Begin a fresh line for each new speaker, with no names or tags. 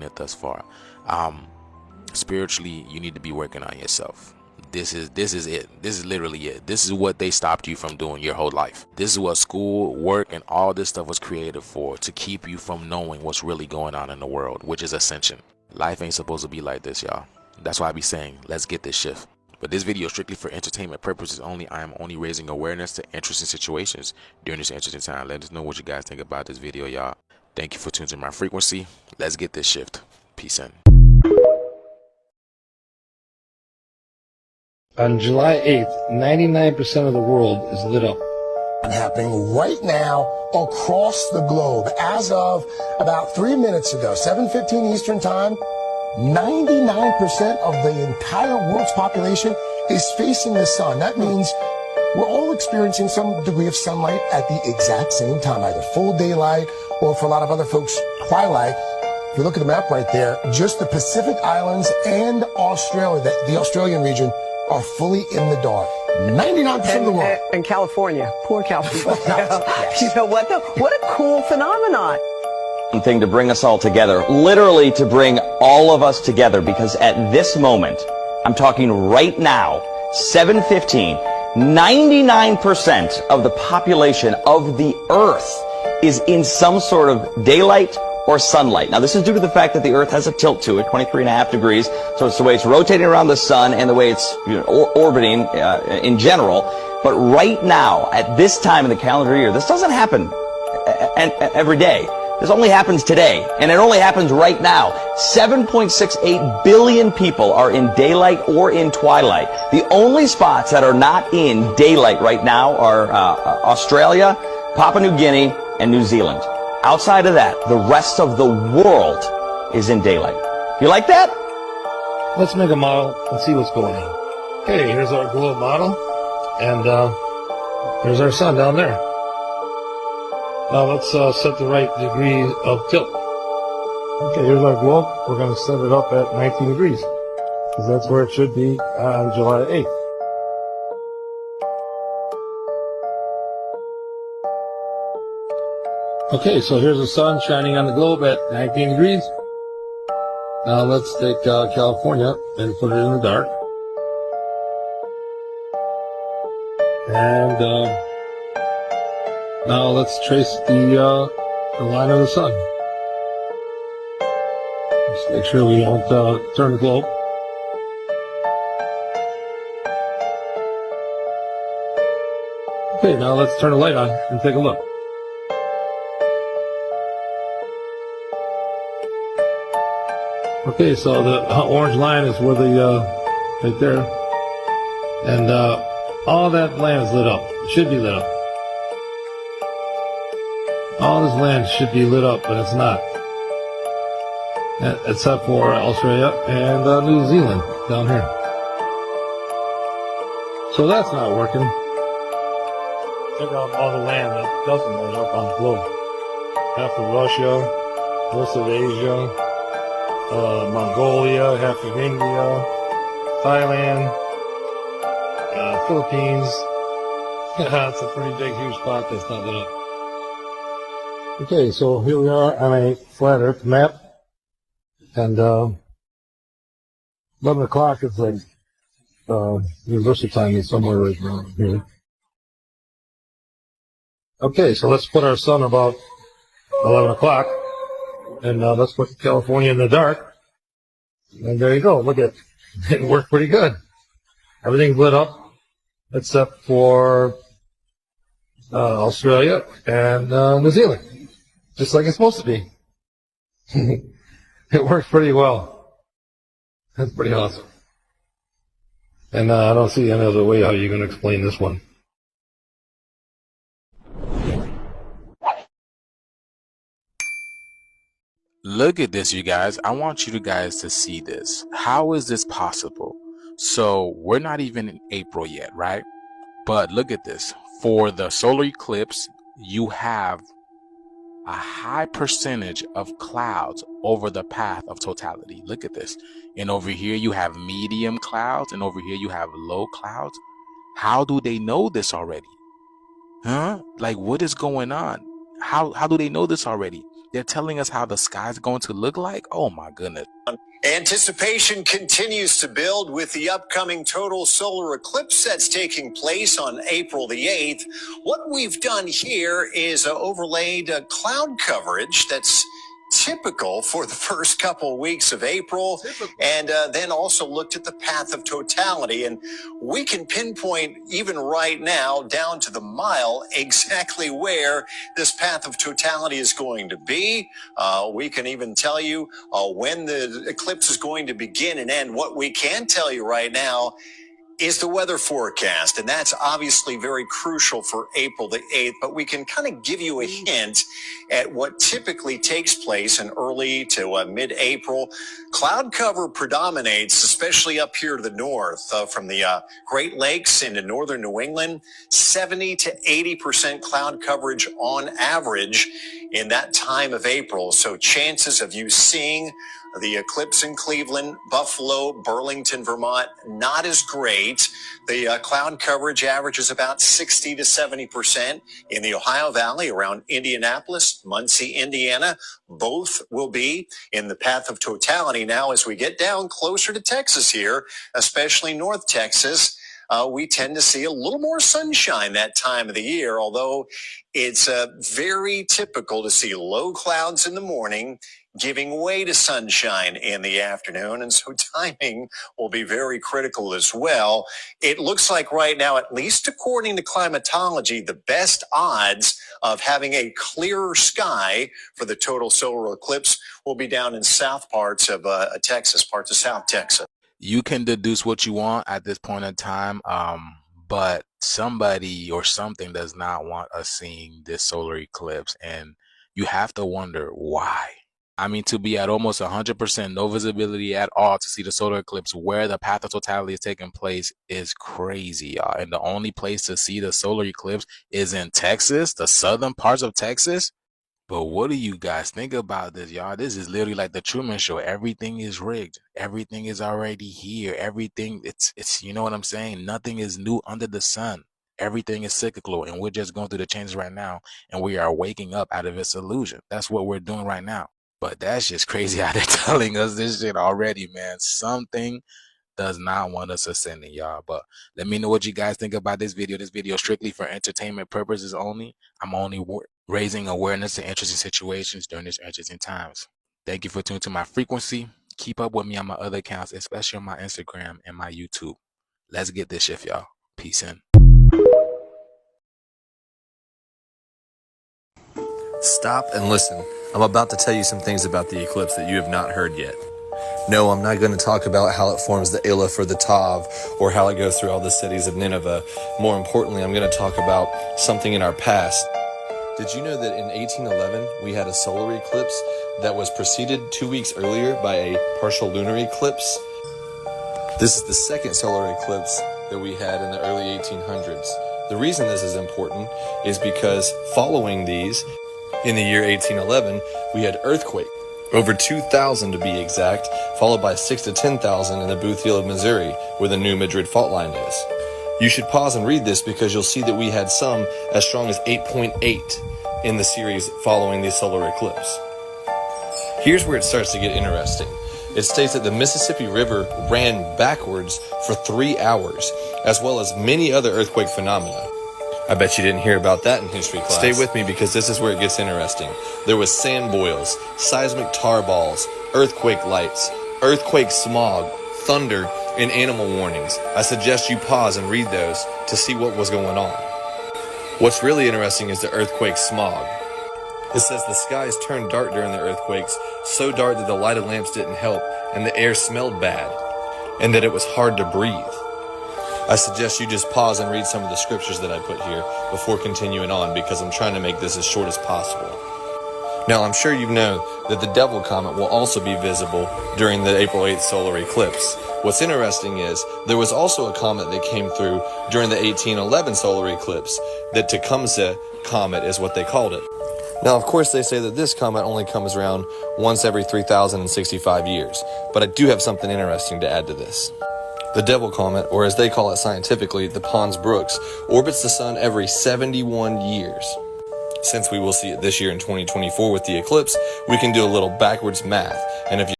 it thus far. Spiritually, you need to be working on yourself. This is it. This is literally it. This is what they stopped you from doing your whole life. This is what school, work, and all this stuff was created for, to keep you from knowing what's really going on in the world, which is ascension. Life ain't supposed to be like this, y'all. That's why I be saying, let's get this shift. But this video is strictly for entertainment purposes only. I am only raising awareness to interesting situations during this interesting time. Let us know what you guys think about this video, y'all. Thank you for tuning to my frequency. Let's get this shift. Peace in.
On July 8th, 99% of the world is lit up.
Happening right now across the globe. As of about 3 minutes ago, 7:15 Eastern Time, 99% of the entire world's population is facing the sun. That means we're all experiencing some degree of sunlight at the exact same time, either full daylight or, for a lot of other folks, twilight. If you look at the map right there, just the Pacific Islands and Australia, the Australian region, are fully in the dark. 99% of the world.
And California. Poor California.
Yes.
You know what, though? What a cool phenomenon.
Thing to bring us all together, literally to bring all of us together, because at this moment, I'm talking right now, 7:15, 99% of the population of the Earth is in some sort of daylight or sunlight. Now, this is due to the fact that the Earth has a tilt to it, 23.5 degrees. So it's the way it's rotating around the sun and the way it's orbiting in general. But right now, at this time in the calendar year, this doesn't happen every day. This only happens today, and it only happens right now. 7.68 billion people are in daylight or in twilight. The only spots that are not in daylight right now are Australia, Papua New Guinea, and New Zealand. Outside of that, the rest of the world is in daylight. You like that?
Let's make a model and see what's going on. Okay, here's our globe model, and there's our sun down there. Now let's set the right degree of tilt. Okay, here's our globe. We're going to set it up at 19 degrees, because that's where it should be on July 8th. Okay, so here's the sun shining on the globe at 19 degrees. Now let's take California and put it in the dark. And now let's trace the line of the sun. Just make sure we don't turn the globe. Okay, now let's turn the light on and take a look. Okay, so the orange line is where right there, and all that land is lit up. It should be lit up. All this land should be lit up, but it's not. Except for Australia and New Zealand down here. So that's not working. Check out all the land that doesn't lit up on the globe. Half of Russia, most of Asia, Mongolia, half of India, Thailand, Philippines. It's a pretty big, huge spot that's not lit up. Okay, so here we are on a flat Earth map, and 11 o'clock is like universal time is somewhere right around here. Okay, so let's put our sun about 11 o'clock. And let's put California in the dark. And there you go. Look at it. It worked pretty good. Everything's lit up except for Australia and New Zealand. Just like it's supposed to be. It worked pretty well. That's pretty awesome. And I don't see any other way how you're going to explain this one.
Look at this, you guys. I want you guys to see this. How is this possible? So we're not even in April yet, right? But look at this. For the solar eclipse, you have a high percentage of clouds over the path of totality. Look at this. And over here you have medium clouds, and over here you have low clouds. How do they know this already? Huh? Like, what is going on? How do they know this already? They're telling us how the sky's going to look like. Oh my goodness.
Anticipation continues to build with the upcoming total solar eclipse that's taking place on April the 8th. What we've done here is overlaid cloud coverage that's typical for the first couple of weeks of April, and then also looked at the path of totality. And we can pinpoint even right now down to the mile exactly where this path of totality is going to be. We can even tell you when the eclipse is going to begin and end. What we can tell you right now is the weather forecast, and that's obviously very crucial for April the 8th, but we can kind of give you a hint at what typically takes place in early to mid-April. Cloud cover predominates, especially up here to the north, from the Great Lakes into northern New England, 70 to 80% cloud coverage on average in that time of April. So chances of you seeing the eclipse in Cleveland, Buffalo, Burlington, Vermont, not as great. The cloud coverage averages about 60 to 70% in the Ohio Valley, around Indianapolis, Muncie, Indiana. Both will be in the path of totality. Now, as we get down closer to Texas here, especially North Texas, we tend to see a little more sunshine that time of the year, although it's very typical to see low clouds in the morning, giving way to sunshine in the afternoon. And so timing will be very critical as well. It looks like right now, at least according to climatology, the best odds of having a clearer sky for the total solar eclipse will be down in south parts of Texas, parts of South Texas.
You can deduce what you want at this point in time, but somebody or something does not want us seeing this solar eclipse, and you have to wonder why. I mean, to be at almost 100% no visibility at all to see the solar eclipse where the path of totality is taking place is crazy, y'all. And the only place to see the solar eclipse is in Texas, the southern parts of Texas. But what do you guys think about this, y'all? This is literally like the Truman Show. Everything is rigged. Everything is already here. Everything, it's you know what I'm saying? Nothing is new under the sun. Everything is cyclical, and we're just going through the changes right now, and we are waking up out of its illusion. That's what we're doing right now. But that's just crazy how they're telling us this shit already, man. Something does not want us ascending, y'all. But let me know what you guys think about this video. This video is strictly for entertainment purposes only. I'm only raising awareness to interesting situations during these interesting times. Thank you for tuning to my frequency. Keep up with me on my other accounts, especially on my Instagram and my YouTube. Let's get this shift, y'all. Peace in.
Stop and listen. I'm about to tell you some things about the eclipse that you have not heard yet. No, I'm not going to talk about how it forms the Aleph or the Tav, or how it goes through all the cities of Nineveh. More importantly, I'm going to talk about something in our past. Did you know that in 1811, we had a solar eclipse that was preceded 2 weeks earlier by a partial lunar eclipse? This is the second solar eclipse that we had in the early 1800s. The reason this is important is because following these, in the year 1811, we had earthquake, over 2,000 to be exact, followed by 6 to 10,000 in the Booth Hill of Missouri, where the New Madrid fault line is. You should pause and read this because you'll see that we had some as strong as 8.8 in the series following the solar eclipse. Here's where it starts to get interesting. It states that the Mississippi River ran backwards for 3 hours, as well as many other earthquake phenomena. I bet you didn't hear about that in history class. Stay with me because this is where it gets interesting. There was sand boils, seismic tar balls, earthquake lights, earthquake smog, thunder, and animal warnings. I suggest you pause and read those to see what was going on. What's really interesting is the earthquake smog. It says the skies turned dark during the earthquakes, so dark that the lighted lamps didn't help, and the air smelled bad, and that it was hard to breathe. I suggest you just pause and read some of the scriptures that I put here before continuing on, because I'm trying to make this as short as possible. Now, I'm sure you know that the Devil Comet will also be visible during the April 8th solar eclipse. What's interesting is there was also a comet that came through during the 1811 solar eclipse. The Tecumseh Comet is what they called it. Now, of course, they say that this comet only comes around once every 3,065 years, but I do have something interesting to add to this. The Devil Comet, or as they call it scientifically, the Pons Brooks, orbits the sun every 71 years. since we will see it this year in 2024 with the eclipse, we can do a little backwards math. And if you